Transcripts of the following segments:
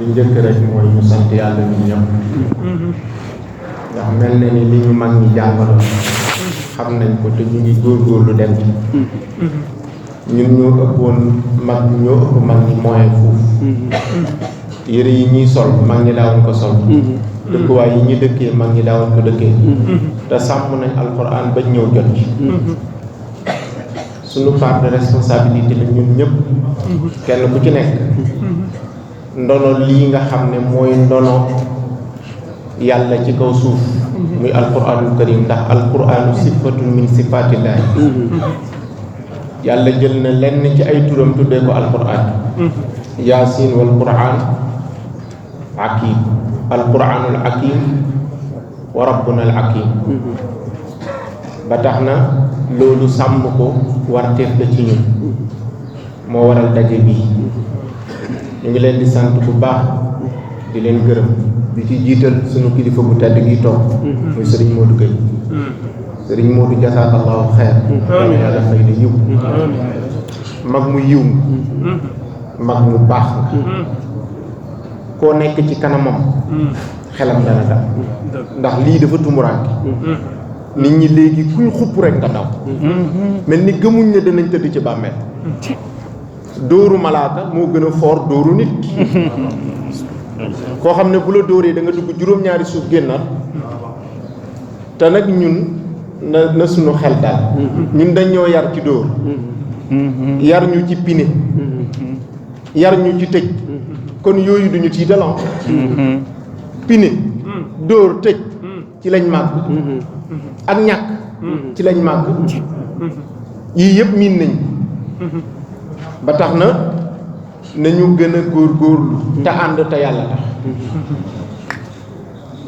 li njëkk rek mooy ñu sant yàlla ñun ñëpp ndax mel na ni li ñu mag ñi jàngaloon xam nañ ko te ñu ngi góorgóorlu dem ci ñun ñoo ëppoon mag ñoo ëpp mag ñi moyen foofu yére yi ñuy sol mag ñi daawuñ ko sol dëkkuwaay yi ñu dëkkee mag ñi daawuñ ko dëkkee te sàmm nañ alxuraan bañ ñëw jot ci suñu part de responsabilité la ñun ñëpp kenn ku ci nekk ndono lii nga xam ne mooy ndono yàlla ci kaw suuf muy alquranul karim ndax alquranu sifatun min sifatillahi yàlla jël na lenn ci ay turam tuddee ko alquran yaasin wal quran hakim alquranul hakim wa rabbuna al hakim ba tax na loolu sàmm ko warteef la ci ñun moo waral daje bii ñu ngi leen di sant bu baax di leen gërëm di ci jiital sunu kilifa bu tedd gi toog muy Serigne Modou Gueye Serigne Modou jasaakallahu xeer yàlla fay la yiw mag mu yiw mag mu baax koo nekk ci kanamam xelam dana dal ndax lii dafa tumuraanke nit ñi léegi kuñ xupp rek nga daw mel ni gëmuñ ne danañ tëdd ci bàmmeel dóoru malaaka moo gën a foor dóoru nit koo xam ne bu la dóoree da nga dugg juróom-ñaari suuf génnaat te nag ñun na sunu xel daal ñun dañ ñoo yar ci dóor yar ñu ci pine yar ñu ci tëj kon yooyu duñu tiitalan pine dóor tëj ci lañ màgg ak ñàkk ci lañ màgg yii yëpp miin nañ ba tax na nañu gën a góorgóorlu te ànd te yàlla tax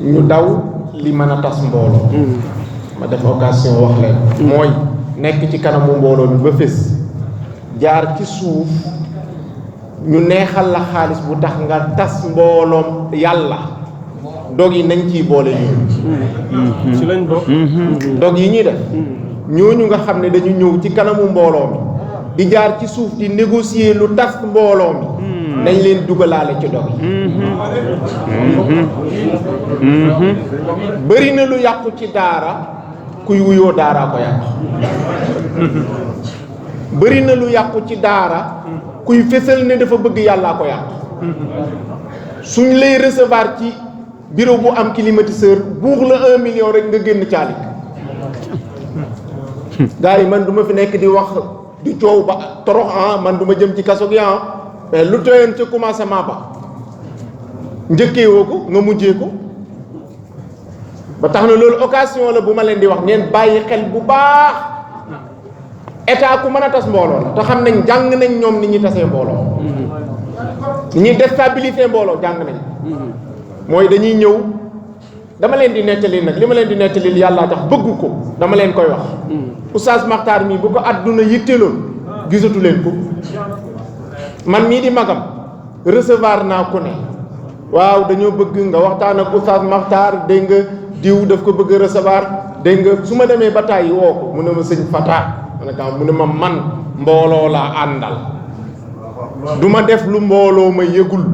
ñu daw li mën a tas mbooloo ma def occasion wax leen mooy nekk ci kanamu mbooloo bi ba fés jaar ci suuf ñu neexal la xaalis bu tax nga tas mbooloom yàlla dog yi nañ ciy boole ñu ci lañ bokk dog yi ñuy def ñooñu nga xam ne dañu ñëw ci kanamu mbooloo mi di jaar ci suuf di négocier lu tas mbooloo mi nañ leen dugalaale ci dog yi bëri na lu yàqu ci daara kuy wuyoo daaraa ko yàq bëri na lu yàqu ci daara kuy fésal ne dafa bëgg yàllaa ko yàq suñ lay recevoir ci bureau bu am climatiseur buux la 1 million rek nga génn caalik gars yi man du ma fi nekk di wax di coow ba torox man du ma jëm ci kaso gi mais lu tooyoon ca commencement ba njëkkee woo ko nga mujjee ko ba tax na loolu occasion la bu ma leen di wax ngeen bàyyi xel bu baax état ku mën a tas mbooloo la te xam nañ jàng nañ ñoom ni ñuy tasee mbooloo ni ñuy déstabiliser mbooloo jàng nañ mooy dañuy ñëw dama leen di nettali nag li ma leen di nettali yàlla tax bëgg ko dama leen koy wax Oustaz Makhtar mii bu ko àdduna yitteloon gisatu leen ko man mii di magam recevoir naa ku ne waaw dañoo bëgg nga waxtaan ak Oustaz Makhtar dégg nga diw daf ko bëgg a recevoir dégg nga su ma demee ba tàyyi woo ko mu ne ma sëñ Fata ma ne ko mu ne ma man mbooloo laa àndal du ma def lu mbooloo ma yëgul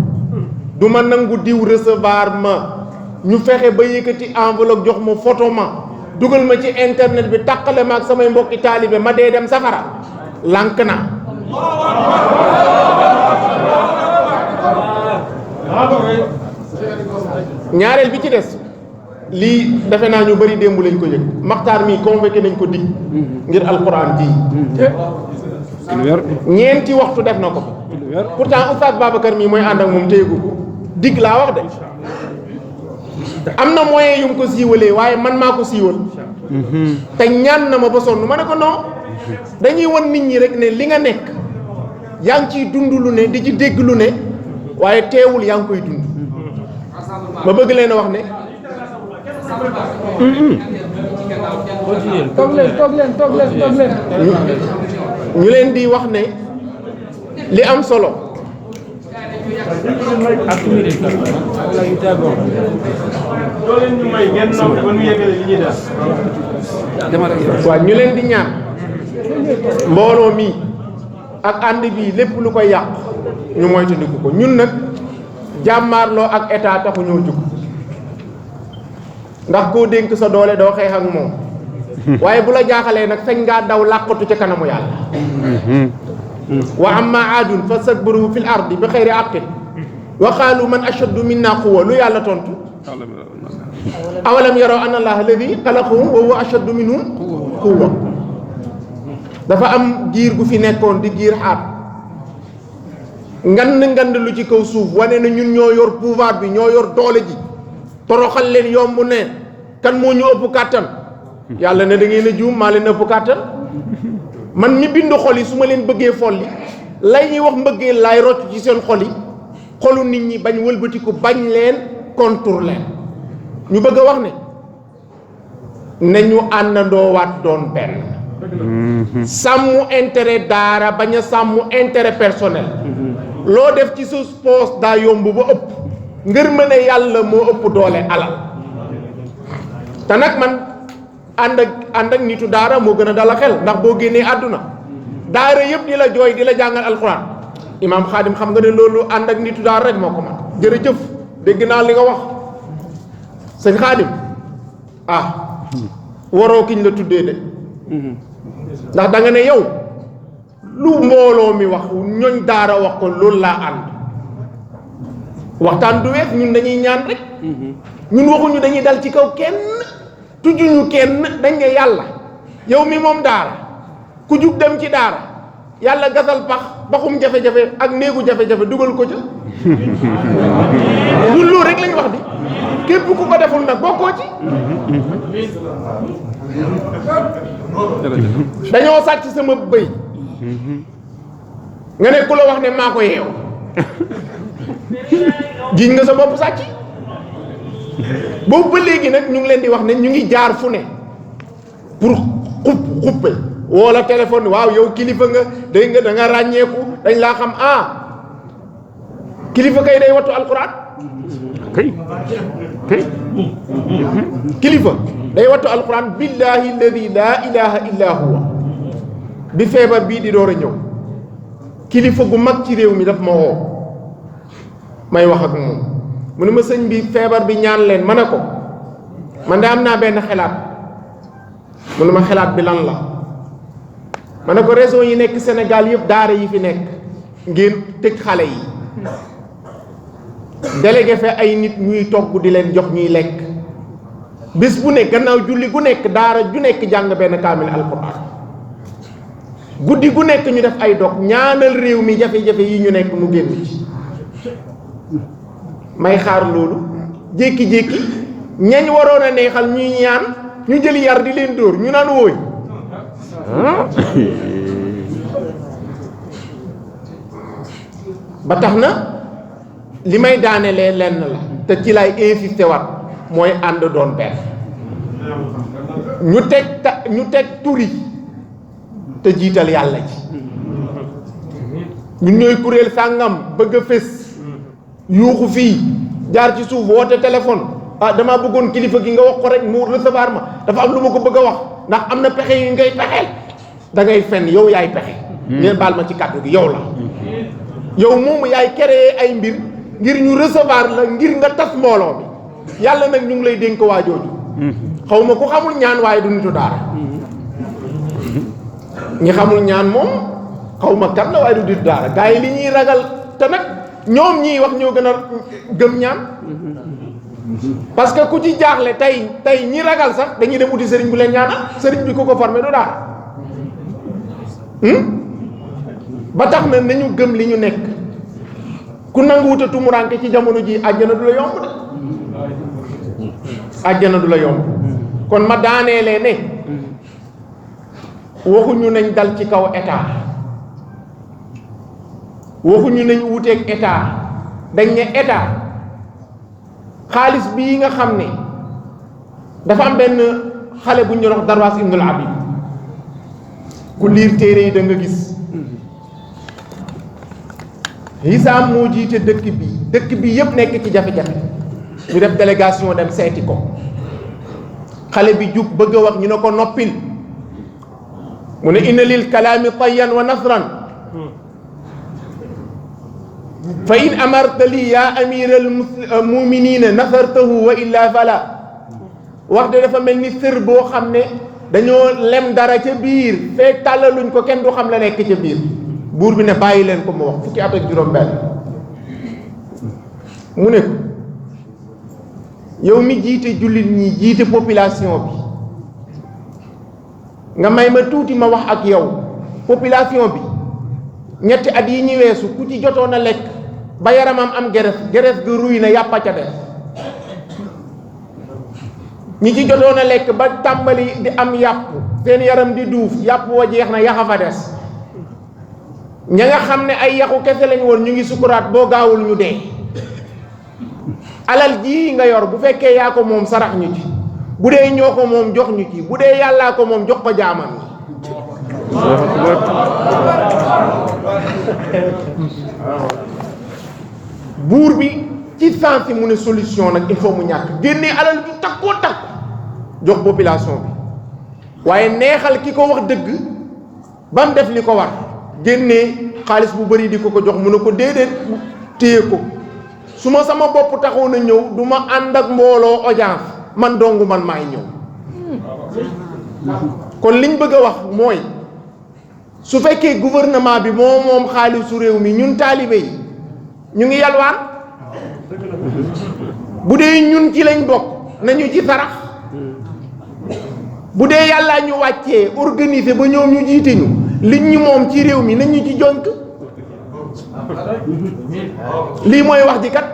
du ma nangu diw recevoir ma ñu fexe ba yëkkati enveloppe jox ma photo ma dugal ma ci internet bi tàqale ma ak samay mbokki taalibe ma dee dem safara lànk na ñaareel bi ci des lii defe naa ñu bari démb lañ ko yëg Makhtar mii convoqué nañ ko dig ngir alquran ji ñeenti waxtu def na ko pourtant Oustaz Babacar mii mooy ànd ak moom téyegu ko dig laa wax de am na moyen yu mu ko siiwalee waaye man maa ko siiwal te ñaan na ma ba sonn ma ne ko non dañuy won nit ñi rek ne li nga nekk yaa ngi ciy dund lu ne di ci dégg lu ne waaye teewul yaa ngi koy dund ma bëgg leen a wax ne toog leen ñu leen di wax ne li am solo waaw ñu leen di ñaan mbooloo mi ak ànd bi lépp lu koy yàq ñu moytandiku ko ñun nag jàmmaarloo ak état taxu ñoo jug ndax koo dénk sa doole doo xeex ak moom waaye bu la jaaxalee nag sañ ngaa daw làqatu ca kanamu yàlla wa amma aadun fastakbaru fil ardi bi xayri haqqin wa qaalu man ashaddu minna quwwa lu yàlla tontu awalam yaraw anna allaha alladi xalaqahum wa huwa ashaddu minhum quwwa dafa am giir gu fi nekkoon di giir xaat ngand lu ci kaw suuf wane na ñun ñoo yor pouvoir bi ñoo yor doole ji toroxal leen yomb ne kan moo ñu ëpp kàttan yàlla ne da ngeen a juum maa leen ëpp kàttan man mi bindu xol yi su ma leen bëggee folli lay ñuy wax mbëggee laay rocc ci seen xol yi xolu nit ñi bañ wëlbatiku bañ leen contour leen ñu bëgg a wax ne nañu àndandoo waat doon benn sàmm intérêt daara bañ a sàmm intérêt personnel loo def ci sa poos daa yomb ba ëpp ngir mën a yàlla moo ëpp doole alal te nag man ànd ak nitu daara moo gën a dala xel ndax boo génnee àdduna daara yëpp di la jooy di la jàngal alxuraan imaam Xaadim xam nga ne loolu ànd ak nitu daara rek moo ko man jërëjëf dégg naa li nga wax sëñ Xaadim waroo kiñ la tuddee de ndax da nga ne yow lu mbooloo mi wax ñooñ daara wax ko loolu laa ànd waxtaan du wees ñun dañuy ñaan rek ñun waxuñu dañuy dal ci kaw kenn tujuñu kenn dañ ne yàlla yow mi moom daara ku jug dem ci daara yàlla gasal baxum jafe-jafe ak néegu jafe-jafe dugal ko ca ñun loolu rek lañ wax di képp ku ko deful nag bokkoo ci dañoo sàcc sama bëy nga ne ku la wax ne maa ko yeew jiñ nga sa bopp sàcc boobu ba léegi nag ñu ngi leen di wax ne ñu ngi jaar fu ne pour xuppe woo la téléphone waaw yow kilifa nga dégg nga da nga ràññeeku dañ laa xam kilifa kay day wattu alquran kay kilifa day wattu alquran billahi alladi laa ilaha illa huwa bi feebar bii di door a ñëw kilifa gu mag ci réew mi daf ma woo may wax ak moom mu ne ma sëñ bi feebar bi ñaan leen ma ne ko man de am naa benn xelaat mu ne ma xelaat bi lan la ma ne ko région yi nekk Sénégal yëpp daara yi fi nekk ngeen tëj xale yi délégué fe ay nit ñuy togg di leen jox ñuy lekk bés bu nekk gannaaw julli gu nekk daara ju nekk jàng benn kaamil alquran guddi gu nekk ñu def ay dog ñaanal réew mi jafe-jafe yi ñu nekk mu génn ci may xaar loolu jékki-jékki ñañ waroon a neexal ñuy ñaan ñu jël yar di leen dóor ñu naan wóoy ba tax na li may daanelee lenn la te ci lay insisté waat mooy ànd doon benn ñu teg turi te jiital yàlla ji ñun ñooy kuréel sàngam bëgg a fés yuuxu fii jaar ci suuf woote téléphone damaa bëggoon kilifa gi nga wax ko rek mu recevoir ma dafa am lu ma ko bëgg a wax ndax am na pexe yu ngay pexeel da ngay fen yow yaay pexe ngeen baal ma ci kàddu gi yow la yow moomu yaay créer ay mbir ngir ñu recevoir la ngir nga tas mbooloo bi yàlla nag ñu ngi lay dénk waa jooju xaw ma ku xamul ñaan waaye du nitu daara ñi xamul ñaan moom xaw ma kan la waaye du nitu daara gars yi li ñuy ragal te nag ñoom ñiy wax ñoo gën a gëm ñaan parce que ku ci jaaxle tey ñi ragal sax dañuy dem uti sëriñ bu leen ñaanal sëriñ bi ku ko formé du daara ba tax na nañu gëm li ñu nekk ku nanguwuta tumuraanke ci jamono ji àjjana du la yomb de àjjana du la yomb kon ma daaneelee ne waxuñu nañ dal ci kaw état waxuñu nañ wuteeg état dañ ne état xaalis bii nga xam ne dafa am benn xale bu ñu wax Darwaas Ibnul Abid ku liir téere yi da nga gis Hisaam moo jiite dëkk bi yëpp nekk ci jafe-jafe ñu def délégation dem seeti ko xale bi jug bëgg a wax ñu ne ko noppil mu ne inna lil kalaami tayyan wa nasran fa in amarta li ya amiral muminina nasartahu wa illa fala wax de dafa mel ni sër boo xam ne dañoo lem dara ca biir fee tàllaluñ ko kenn du xam la nekk ca biir buur bi ne bàyyi leen ko mu wax fukki at ak juróom-benn mu ne ko yow mi jiite jullit ñi jiite population bi nga may ma tuuti ma wax ak yow population bi ñetti at yi ñu weesu ku ci jotoon a lekk ba yaramam am geres ga ruy na yàppa ca def ñi ci jotoon a lekk ba tàmbali di am yàpp seen yaram di duuf yàpp wa jeex na yaxa fa des ña nga xam ne ay yaxu kese lañ woon ñu ngi sukuraat boo gaawul ñu dee alal ji nga yor bu fekkee yaa ko moom sarax ñu ci bu dee ñoo ko moom jox ñu ci bu dee yàllaa ko moom jox ko jaamam yi buur bi ci sens mu ne solution nag il faut mu ñàkk génnee alal ju takkoo takk jox population bi waaye neexal ki ko wax dëgg ba mu def li ko war génnee xaalis bu bari di ko jox mu ne ko déedéet téye ko su ma sama bopp taxoon a ñëw du ma ànd ak mbooloo audience man dong man maay ñëw kon liñ bëgg a wax mooy su fekkee gouvernement bi moom xaalisu réew mi ñun taalibe yi ñu ngi yalwaan bu dee ñun ci lañ bokk nañu ci sarax bu dee yàlla ñu wàccee organiser ba ñoom ñu jiite ñu liñ ñu moom ci réew mi nañu ci jonk lii mooy wax ji kat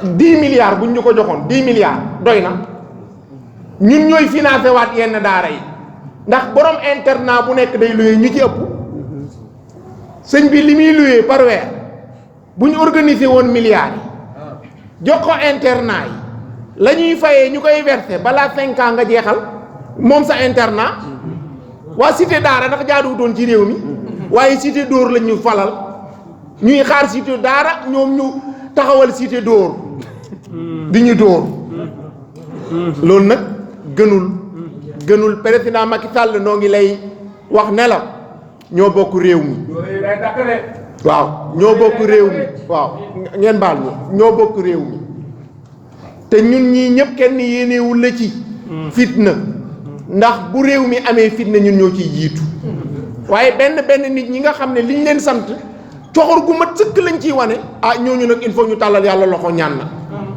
10 milliards buñ ñu ko joxoon 10 milliards doy na ñun ñooy financé waat yenn daara yi ndax borom internat bu nekk day luye ñu ci ëpp sëñ bi li muy luye par weer bu ñu organisé woon milliards yi jox ko internat yi la ñuy fayee ñu koy versé balaa 5 ans nga jeexal moom sa internat waa cité daara ndax jaaduwutoon ci réew mi waaye cité dóor la ñu falal ñuy xaar cité daara ñoom ñu taxawal cité dóor di ñu dóor loolu nag gënul président Macky Sall noo ngi lay wax ne la ñoo bokk réew mi waaw ñoo bokk réew mi waaw ngeen baal ñoo bokk réew mi te ñun ñii ñëpp kenn yéenewul la ci fitna ndax bu réew mi amee fitna ñun ñoo ciy jiitu waaye benn nit ñi nga xam ne liñ leen sant coxor gu mat sëkk lañ ciy wane ñooñu nag il faut ñu tàllal yàlla loxo ñaan na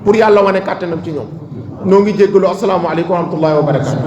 pour yàlla wane kàttanam ci ñoom noo ngi jéggalu asalaamaaleykum wa rahmatullahi wa barakatu